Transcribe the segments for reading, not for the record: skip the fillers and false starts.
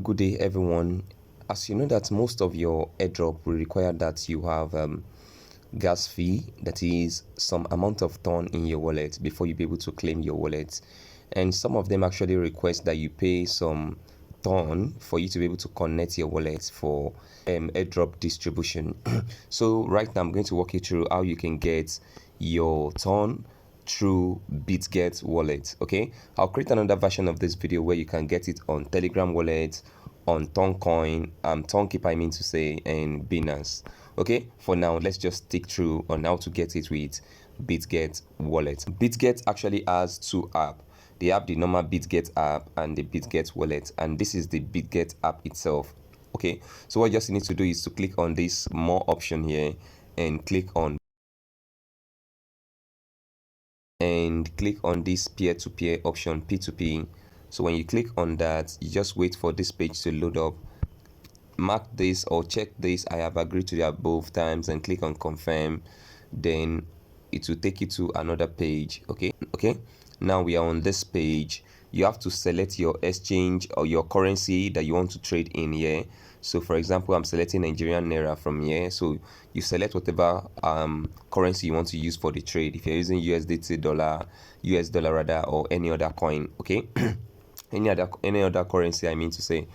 good day everyone. As you know that most of your airdrop will require that you have gas fee, that is some amount of ton in your wallet before you be able to claim your wallet, and some of them actually request that you pay some ton for you to be able to connect your wallet for airdrop distribution. So right now I'm going to walk you through how you can get your ton through Bitget wallet. Okay, I'll create another version of this video where you can get it on Telegram wallet, on Toncoin, Tonkeep I mean to say, and Binance. Okay, for now let's just stick through on how to get it with Bitget wallet. Bitget actually has two apps. They have the normal Bitget app and the Bitget wallet, and this is the Bitget app itself. Okay, so what you just need to do is to click on this more option here and click on this peer-to-peer option, P2P. So when you click on that, you just wait for this page to load up. Mark this or check this, I have agreed to the above times, and click on confirm. Then it will take you to another page. Okay, now we are on this page. You have to select your exchange or your currency that you want to trade in here. So for example, I'm selecting Nigerian Naira from here. So you select whatever currency you want to use for the trade. If you're using USDT, dollar, US dollar rather, or any other coin, okay, any other currency I mean to say.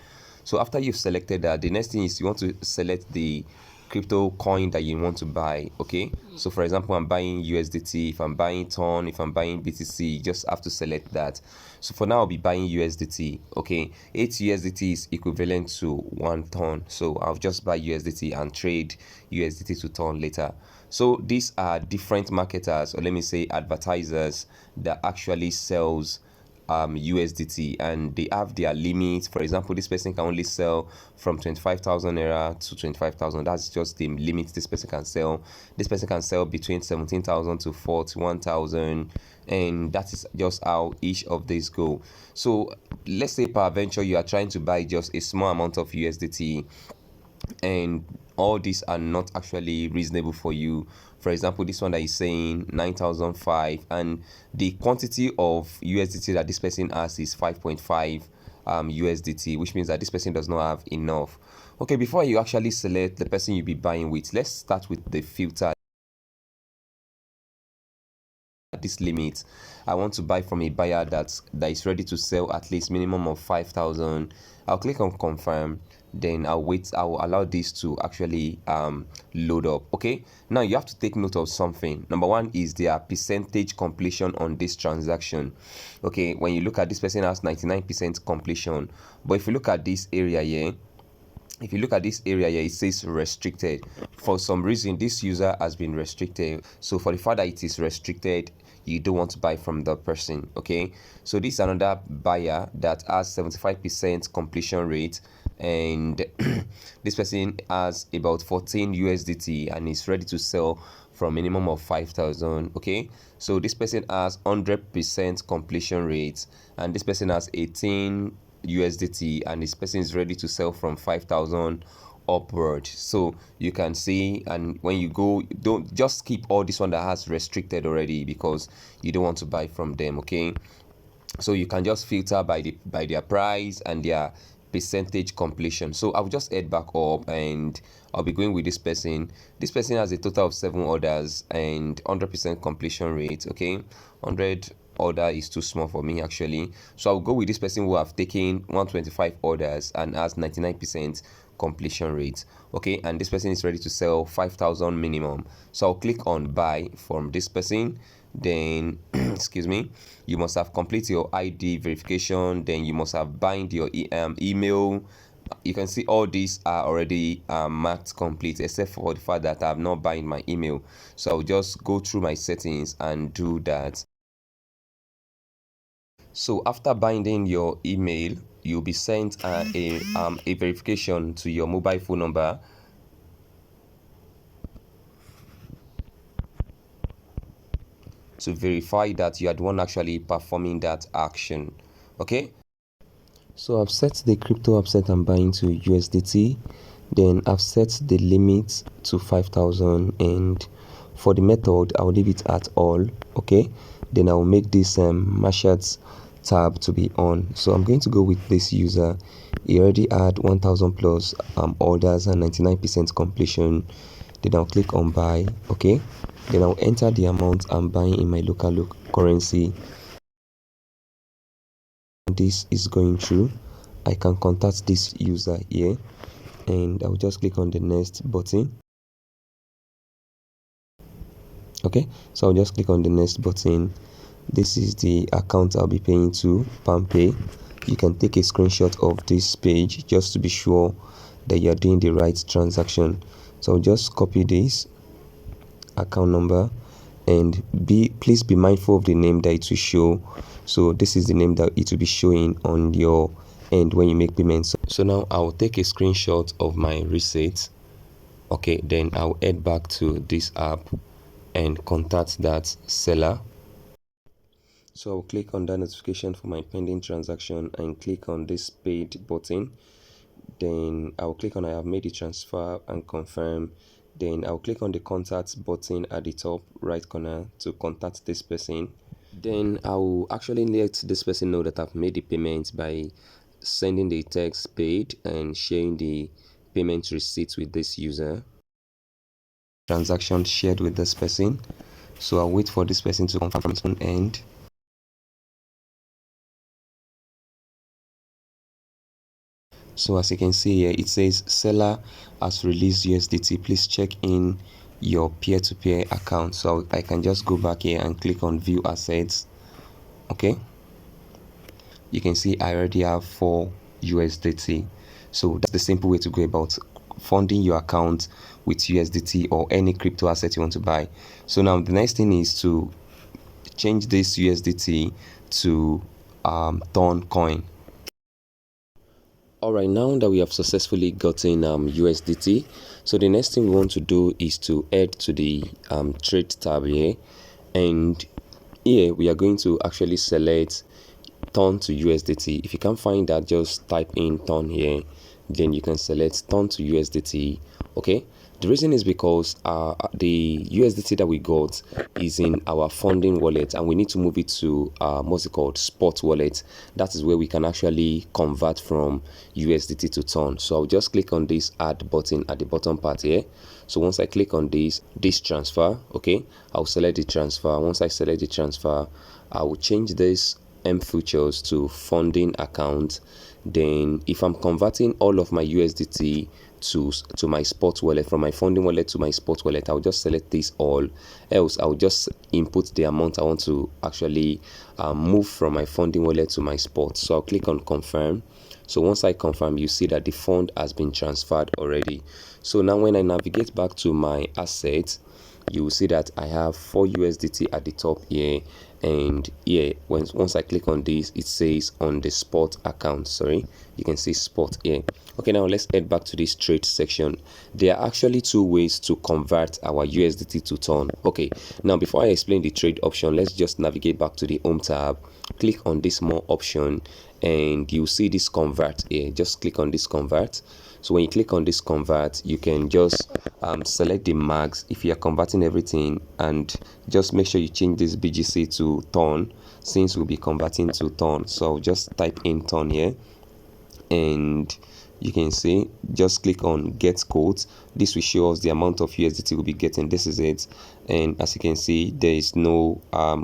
So after you've selected that, the next thing is you want to select the crypto coin that you want to buy. Okay, so for example, I'm buying USDT. If I'm buying ton, if I'm buying BTC, you just have to select that. So for now I'll be buying USDT. Okay, 8 USDT is equivalent to 1 ton, so I'll just buy USDT and trade USDT to ton later. So these are different marketers, or let me say advertisers, that actually sells USDT, and they have their limits. For example, this person can only sell from 25,000 naira to 25,000. That's just the limit this person can sell. This person can sell between 17,000 to 41,000, and that is just how each of these go. So let's say peradventure you are trying to buy just a small amount of USDT, and all these are not actually reasonable for you. For example, this one that is saying 9,005, and the quantity of USDT that this person has is 5.5 USDT, which means that this person does not have enough. Okay, before you actually select the person you'll be buying with, let's start with the filter. This limit, I want to buy from a buyer that is ready to sell at least minimum of 5,000. I'll click on confirm, then I'll allow this to actually load up. Okay, now you have to take note of something. Number one is their percentage completion on this transaction. Okay, when you look at this person has 99% completion, but if you look at this area here, it says restricted. For some reason this user has been restricted, so for the fact that it is restricted, you don't want to buy from the person. Okay, so this is another buyer that has 75% completion rate, and this person has about 14 USDT and is ready to sell from minimum of 5,000. Okay, so this person has 100% completion rate, and this person has 18 USDT, and this person is ready to sell from 5,000 upward. So you can see, and when you go, don't just keep all this one that has restricted already, because you don't want to buy from them. Okay, so you can just filter by their price and their percentage completion. So I'll just head back up and I'll be going with this person. This person has a total of 7 orders and 100% completion rate. Okay, 100 order is too small for me actually, so I'll go with this person who have taken 125 orders and has 99% completion rate. Okay, and this person is ready to sell 5,000 minimum, so I'll click on buy from this person. Then excuse me, you must have completed your ID verification, then you must have bind your email. You can see all these are already marked complete, except for the fact that I have not bind my email. So I'll just go through my settings and do that. So after binding your email, you'll be sent a verification to your mobile phone number. To verify that you are the one actually performing that action. Okay, so I've set the crypto offset I'm buying to USDT, then I've set the limit to 5,000, and for the method I'll leave it at all. Okay, then I'll make this Mashat's tab to be on. So I'm going to go with this user. He already had 1000 plus orders and 99% completion. Then I'll click on buy. Okay, then I'll enter the amount I'm buying in my local currency. This is going through. I can contact this user here, and I'll just click on the next button. Okay, so I'll just click on the next button. This is the account I'll be paying to, PalmPay. You can take a screenshot of this page just to be sure that you're doing the right transaction. So I'll just copy this account number, and please be mindful of the name that it will show. So this is the name that it will be showing on your end when you make payments. So now I'll take a screenshot of my receipt. Okay, then I'll head back to this app and contact that seller. So I'll click on that notification for my pending transaction and click on this paid button. Then I'll click on I have made the transfer and confirm. Then I'll click on the contact button at the top right corner to contact this person. Then I'll actually let this person know that I've made the payment by sending the text paid and sharing the payment receipt with this user. Transaction shared with this person. So I'll wait for this person to confirm from his own end. So as you can see here, it says seller has released USDT. Please check in your peer-to-peer account. So I can just go back here and click on view assets. Okay, you can see I already have 4 USDT. So that's the simple way to go about funding your account with USDT or any crypto asset you want to buy. So now the next thing is to change this USDT to Toncoin. Alright, now that we have successfully gotten USDT, so the next thing we want to do is to head to the trade tab here, and here we are going to actually select turn to USDT. If you can't find that, just type in turn here, then you can select turn to USDT. Okay, the reason is because the USDT that we got is in our funding wallet, and we need to move it to what's it called, spot wallet. That is where we can actually convert from USDT to turn. So I'll just click on this add button at the bottom part here. So once I click on this transfer, okay, I'll select the transfer. Once I select the transfer, I will change this futures to funding account. Then if I'm converting all of my USDT to my spot wallet, from my funding wallet to my spot wallet, I'll just select this all. Else I'll just input the amount I want to actually move from my funding wallet to my spot. So I'll click on confirm. So once I confirm, you see that the fund has been transferred already. So now when I navigate back to my assets, you will see that I have 4 USDT at the top here, and here once I click on this, it says on the spot account. Sorry, you can see spot here. Okay, now let's head back to this trade section. There are actually 2 ways to convert our USDT to turn. Okay, now before I explain the trade option, let's just navigate back to the home tab, click on this more option, and you see this convert here. Just click on this convert. So when you click on this convert, you can just select the max if you are converting everything, and just make sure you change this BGC to turn, since we'll be converting to turn. So I'll just type in turn here, and you can see, just click on get quotes. This will show us the amount of USDT we'll be getting. This is it, and as you can see, there is no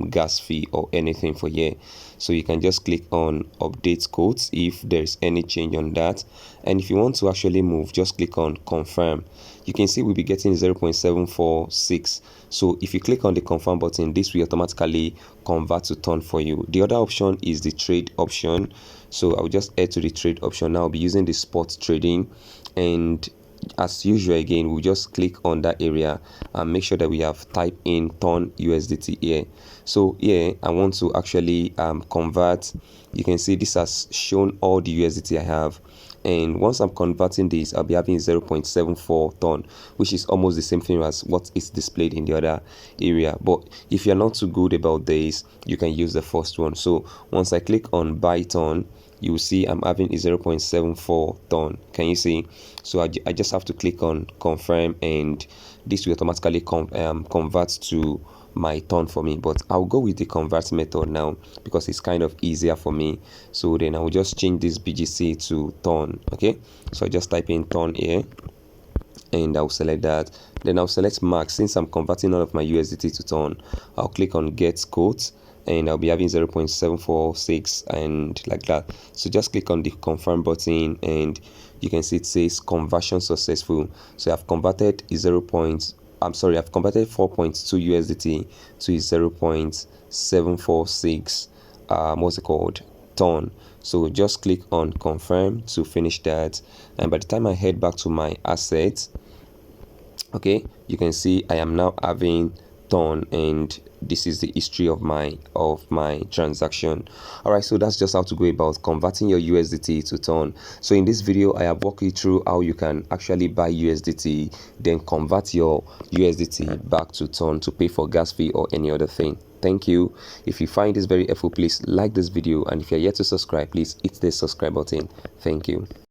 gas fee or anything for here. So you can just click on update quotes if there's any change on that, and if you want to actually move, just click on confirm. You can see we'll be getting 0.746. so if you click on the confirm button, this will automatically convert to turn for you. The other option is the trade option. So I'll just head to the trade option. Now I'll be using the spot trading, and as usual again, we'll just click on that area and make sure that we have typed in turn USDT here. So here I want to actually convert. You can see this has shown all the USDT I have, and once I'm converting this, I'll be having 0.74 turn, which is almost the same thing as what is displayed in the other area. But if you're not too good about this, you can use the first one. So once I click on buy turn, you will see I'm having a 0.74 turn. Can you see? So I just have to click on confirm, and this will automatically convert to my Ton for me, but I'll go with the convert method now because it's kind of easier for me. So then I will just change this BGC to Ton. Okay, so I just type in Ton here and I'll select that. Then I'll select max. Since I'm converting all of my USDT to Ton, I'll click on get quotes and I'll be having 0.746 and like that. So just click on the confirm button and you can see it says conversion successful. So I've converted I've converted 4.2 USDT to 0.746 what's it called, Ton. So just click on confirm to finish that, and by the time I head back to my assets, okay, you can see I am now having Ton, and this is the history of my transaction. All right, so that's just how to go about converting your USDT to Ton. So in this video I have walked you through how you can actually buy USDT, then convert your USDT back to Ton to pay for gas fee or any other thing. Thank you. If you find this very helpful, please like this video, and if you're yet to subscribe, please hit the subscribe button. Thank you.